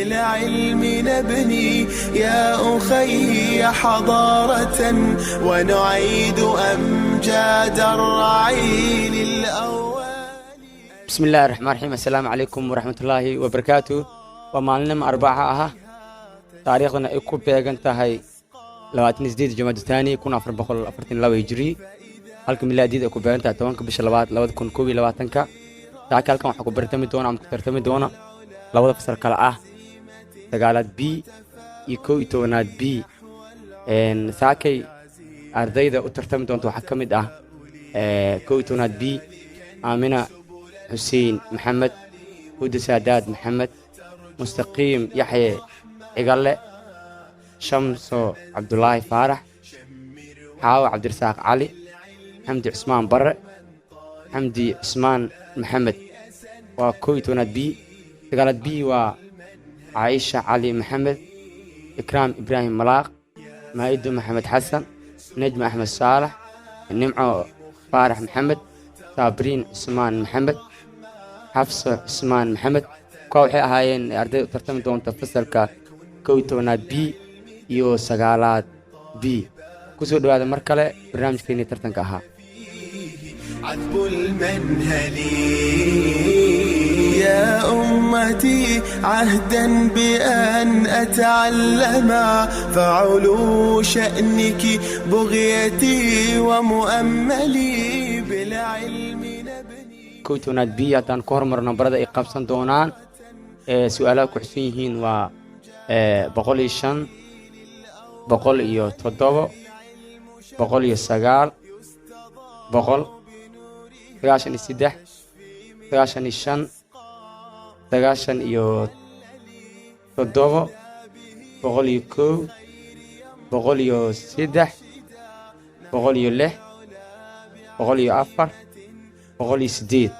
بالعلم نبني يا أخي حضارة ونعيد أمجاد الرعيل الأول. بسم الله الرحمن الرحيم. السلام عليكم ورحمة الله وبركاته. ومعلم أربعة تاريخنا يكون بيجنتهاي لواتن جديد جماد الثاني كنا في بخل أفرتين لو يجري halka milaadida ku beerantaa 10 bisha 2022 taaka halkan waxa ku bartami doona am ku tartami doona labada fasal kala ah dagaalad B iyo kooytoonad B saakay ardayda u tartami doonto waxa kamid ah kooytoonad B Amina Hussein Maxamed Huda Saadad Maxamed Mustaqim Yahya Igalle Shamso Abdullahi Farah Hawa Abdirsaaq Ali حمدي عثمان برع حمدي عثمان محمد وكويتونات بي قالت بي وعائشة علي محمد إكرام إبراهيم ملاق مايدو محمد حسن نجم أحمد صالح نمعو فارح محمد صابرين عثمان محمد حفصة عثمان محمد كوحي هايين أردي ترتم دون تفصل كويتونات بي يو سقالات بي كسو هذا مركلة برنامج كيني ترتن كها عذب المنهلي يا أمتي عهدا بأن أتعلم فعلو شأنك بغيتي ومؤملي بالعلم نبني. كويتونات بياتان كورمرنا بردا إقابسان دونان سؤالات كحسينهين و بقولي شن بقول إيو تضبو بقول يسجال بقول تجاشن السدح تجاشن الشن تجاشن يو تضبو بقول يكو بقول يو سدح بقول يله بقول يأفر بقول يسديد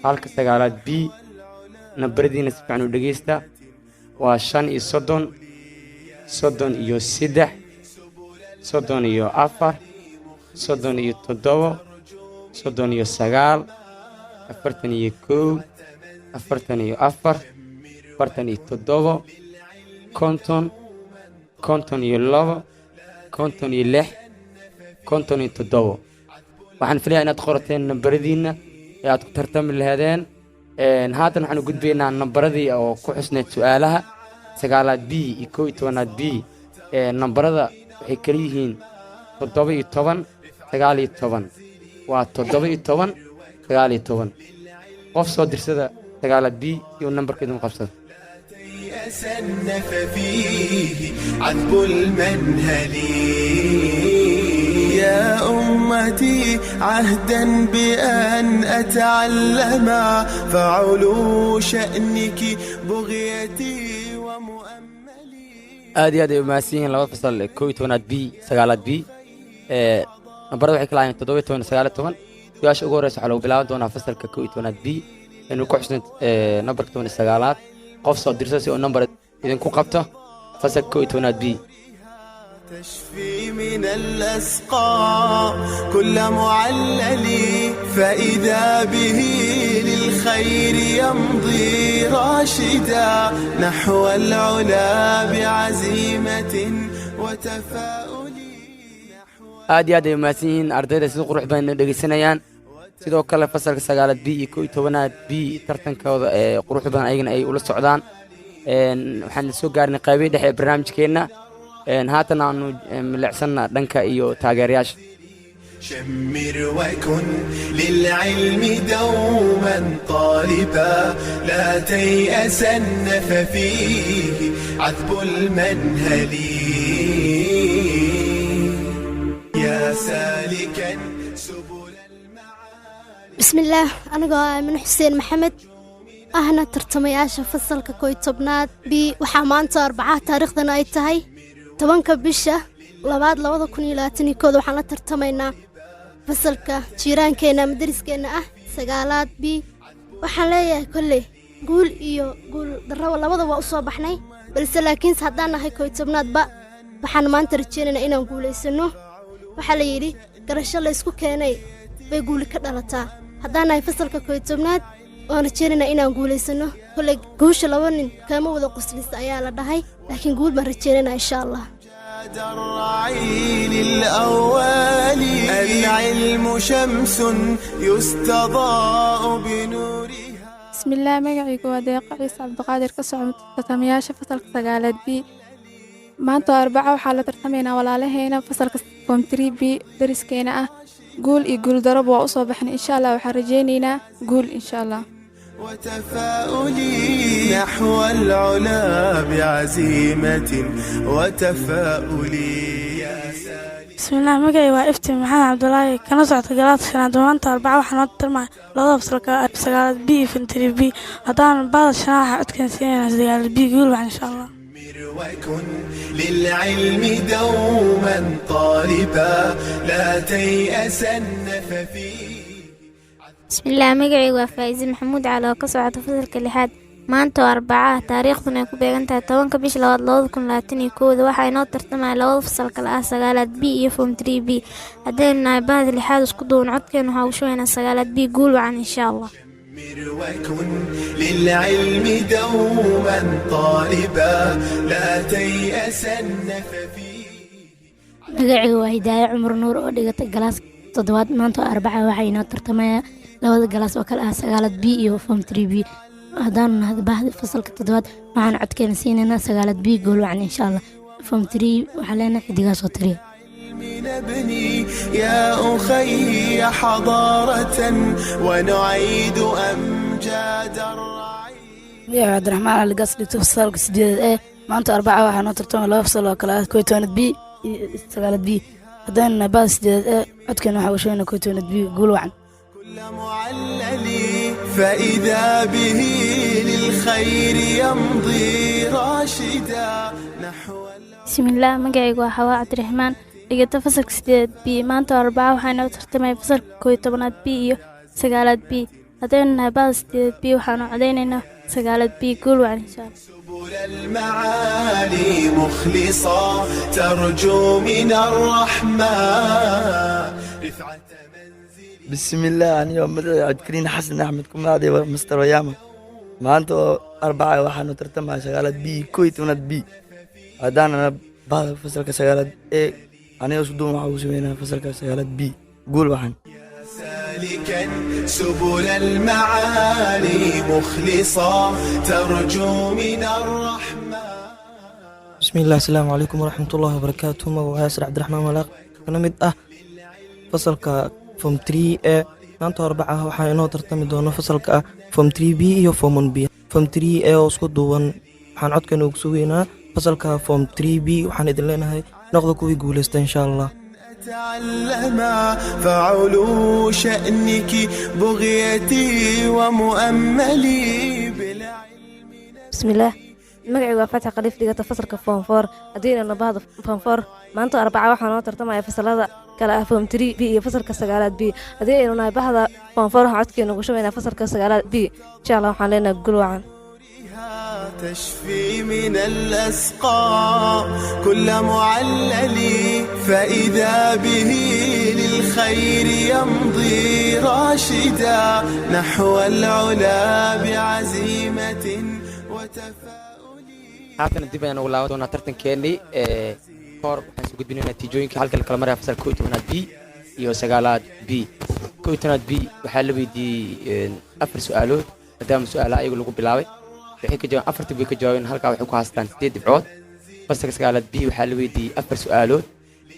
هالك سجالات بي نبردين سبحانه دقيستا وشن يصدون صدون يو سدح صدون يو أفر صدون يو تدو صدون يو سجال أفرتن يكو أفرتن يو أفر أفرتن يو تدو كونتون يو لو كونتون يو لح كونتون يو تدو وحن فيها إن تقرتين نبردين يا ترتم لهذين هذا نحن قد بينا نبردي أو كحسنة سؤالها سجالات بي كويتونات بي نبردا حكريهين تضبي طبعا سجالي طبعا وتضبي طبعا سجالي طبعا قف صدر سدا سجالات بي يو نمبر كده مقصد يسنف فيه عذب المنهلي يا أمتي عهدا بأن أتعلم فعلو شأنك بغيتي ومؤملي. هذه ماسين لو فصل كويتونات بي سجالات بي نبرد وحكي لعين تضوي تون سجالات تون ياش أقول على بلاد دونا فصل كويتونات بي إنه كويسن نبرد تون سجالات قفص درسي ونمبر إذا كو قبته فصل كويتونات بي تشفي من الأسقام كل معلل فإذا به للخير يمضي راشدا نحو العلا بعزيمة وتفاؤل. هذه ماسين أرداد سوق روح بين دقيسنيان سيدو كلا فصل سجالات بي كويتونات بي ترتن كروح بين أيجن أي ولا السعودان وحن سوق قارن قابي ده برنامج كنا هاتنا أنو ملعسنا دنكا إيو تاجرياش. شمر وكن للعلم دوما طالبا لا تيأسن ففيه عذب المنهلي يا سالكا سبل المعالي. بسم الله أنا من حسين محمد أهنا ترتمياشا فصلك كويتوبنات بي وحامانتا 4 تاريخنا أي تهي 10 bisha 2022 waxaan la tartamaynaa fasalka jiiraankeena madariiskeena ah sagaalaad B waxaan leeyahay kulli guul iyo guul darro labada waa u soo baxnay balse laakiin haddaan nahay kooytobnaad ba waxaan maanta rajeynaynaa inaan guuleysano waxa la yiri garasho la isku keenay bay guul ka dhalataa haddaan nahay fasalka kooytobnaad waan rajeynaynaa inaan guulaysano kolley guusha laba nin kama wada qoslista ayaa la dhahay laakiin guul baan rajeynaynaa insha allah الرعيل الأول العلم شمس يستضاء بنورها بسم الله مقعي وديق عيسى عبد القادر كسعود تتمياشة فصل سقالات بي maanta 4 waxaa la tartamaynaa walaalaheena fasalka form 3B dariskeena ah guul iyo guul darab waa u soo baxnay insha Allah waxaan rajeynaynaa guul insha Allah وتفاؤلي نحو العلا بعزيمة وتفاؤلي بسم الله مقعي وإفتي محمد عبد الله كان صعد قلات شناد وانتا 4 waxaan u tarmay labada fasalka saqaalad B form 3B hadaan baad sharaxa codkan siinayna saqaalad B guul waa insha Allah وكن للعلم دوما طالبا لا تيأسن ففيه بسم الله مقعي وفايز محمود على قصعة فصل كليحات maanta 4 taariikhduna ku beegantahay 10 bisha 2021 waxa inoo tartamay labada fasal kala ah saqaalad B iyo form 3B hadayna baad lixaad isku doon codkeena waxa uu sheegaynaa saqaalad B guul wacan insha Allah وكن للعلم دوما طالبا لا تيأسن ففيه magacaygu waa hidaayo cumar nuur oo dhigata galaas 7 maanta 4 waxaa inoo tartamaya labada galaas oo kala ah saqaalad B iyo form 3B hadaan bahda fasalka 7 waxaan codkeena siinaynaa saqaalad B gool wacan insha Allah form 3 waxaa leenahay xidigaas oo tiriya نبني يا أخي حضارة ونعيد أمجاد الرعيل يا عبد الرحمن على قصدي تفصل سديد ايه maanta 4 waxaan u tartamay laba fasal oo kala ah koytoonad B saqaalad B hadaan baad sdid codkan waxa uu sheegnaa koytoonad B guul wacan كل معلل فإذا به للخير يمضي راشدا نحو بسم الله magacaygu waa Hawa Cabdiraxmaan dhigata fasalka 8B maanta 4 waxaan u tartamay fasalka 11 B iyo saqaalad B hadayna baad 8B waxaan u cadeynaynaa saqaalad B guul wacan insha Allah سبل المعالي مخلصا ترجو من الرحمن رفعة منزل بسم الله أنا يوم عبد الكريم حسن أحمد كمادي ومستر وياما ما أنتو 4 waxaan u tartamay saqaalad B koytoonad B hadaan baad fasalka saqaalad A أنا أصدق مع وسوينا فصل كسيالات بي قول وحن سالكا سبل المعالي مخلصا ترجو من الرحمن بسم الله السلام عليكم ورحمة الله وبركاته وياسر عبد الرحمن ملاق كنا مد فصل فوم 3A maanta 4 waxaa inoo tartami doona fasalka form 3B iyo form 1B form 3A oo isku duuban waxaan codkan ugu sugeynaa fasalka form 3B waxaan idin leenahay نقضي كوي قولست إن شاء الله تعلم فعلو شأنك بغيتي ومؤملي بالعلم بسم الله magacaygu waa Fatح Qaliif dhigata fasalka form 4 hadayna baahdo form 4 maanta 4 waxaan oo tartamaya fasalada kala ah form 3B iyo fasalka saqaalad B hadayna baahda form 4 waxaan codkeena ugu shabeynaa fasalka saqaalad B insha Allah waxaan leenahay guul wacan تشفي من الأسقام كل معلل فإذا به للخير يمضي راشدا نحو العلا بعزيمة وتفاؤل haatan dib ayaan ugu laaban doonaa tartankeennii kor waxaan soo gudbinaynaa natiijooyinka halkan kala maraya fasalka 11 B iyo saqaalad B 11 B waxaa la weydiiyey 4 su'aalood maadaama su'aalaha ayagu lagu bilaabay waxay ka jawaabeen 4 bay ka jawaabeen halka waxay ku haystaan 8 dhibcood fasalka saqaalad B waxaa la weydiiyey 4 su'aalood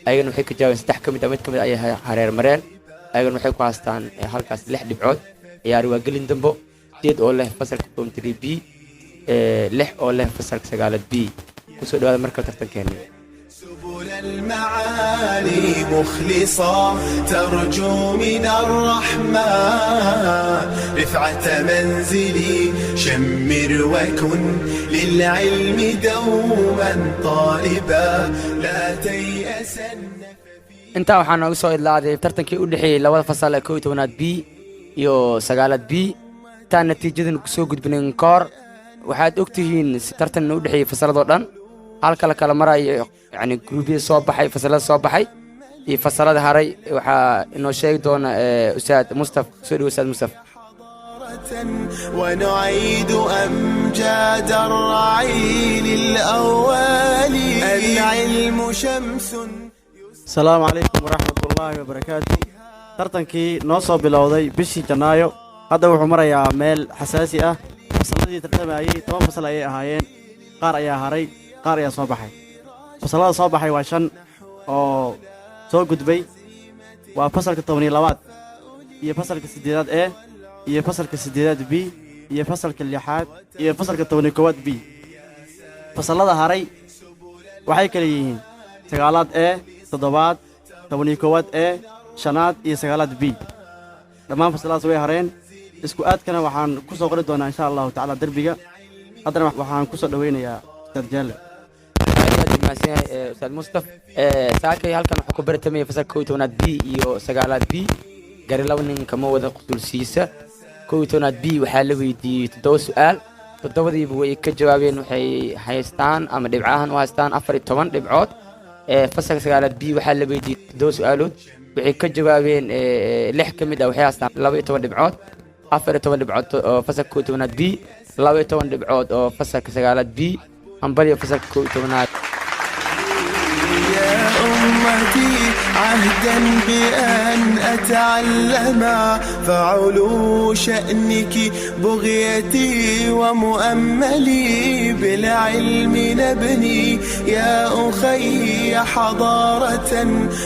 ayagana waxay ka jawaabeen 3 kamid mid kamid ay hareer mareen ayagana waxay ku haystaan halkaas 6 dhibcood ciyaar waa gelin dambo 8 oo leh fasalka form 3B 6 oo leh fasalka saqaalad B kusoo dhawaada marka tartankeennii سبل المعالي مخلصا ترجو من الرحمن رفعة منزلي شمر وكن للعلم دوما طالبا لا تيأسن intaa waxaa nooga soo idlaaday tartankii u dhexeeyey labada fasal ee 11 B iyo saqaalad B taan natiijadan ku soo gudbinayn koor waxaad ogtihiin tartan u dhexeeyey fasaladoo dhan halka la kala marayo يعني جروبي صباحي فصلات صباحي فصلات هاري وحا إنه شيء دون أستاذ مصطفى سوري أستاذ مصطفى ونعيد أمجاد الرعيل الأول العلم شمس. السلام عليكم ورحمة الله وبركاته. tartankii noo soo bilowday bishii Janaayo hadda wuxuu marayaa meel xasaasi ah. fasaladii tartamayay 10 fasal ayay ahaayeen, qaar ayaa haray, qaar ayaa soo baxay. fasalada soo baxay waa 5 oo soo gudbay, waa fasalka 12aad iyo fasalka 8aad A iyo fasalka 8aad B iyo fasalka 6aad iyo fasalka 11aad B. fasalada haray waxay kala yihiin 9aad A, 7aad, 11aad A, 5aad iyo 9aad B. dhammaan fasaladaas way hareen. isku aadkana waxaan ku soo qori doonaa insha Allah taala darbiga. haddana waxaan ku soo dhaweynayaa Ustaad Jaalle. Ustaad Mustaf saakay halkan wuxuu ku bartamay fasalka 11aad B iyo 9aad B. gari laba nin kama wada qusulsiisa. 11aad B waxaa la weydiiyey 7 su'aal, 7diiba way ka jawaabeen. waxay haystaan ama dhibcahan u haystaan 14 dhibcood. fasalka 9aad B waxaa la weydiiyey 7 su'aalood, waxay ka jawaabeen 6 ka mid ah waxay haystaan 12 dhibcood. 14 dhibcood oo fasalka 11aad B, 12 dhibcood oo fasalka 9aad B. ambaliyo fasalka 11aad. يا أمتي عهدا بأن أتعلم فعلو شأنك بغيتي ومؤملي بالعلم نبني يا أخي حضارة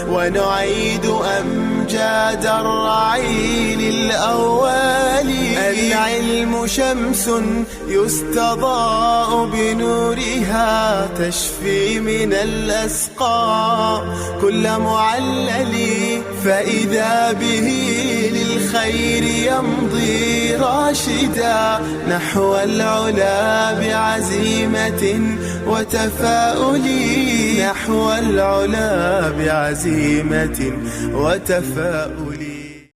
ونعيد أمجاد الرعيل الأول العلم شمس يستضاء بنورها تشفي من الأسقام كل معلل فإذا به للخير يمضي راشدا نحو العلا بعزيمة وتفاؤل نحو العلا بعزيمة وتفاؤل.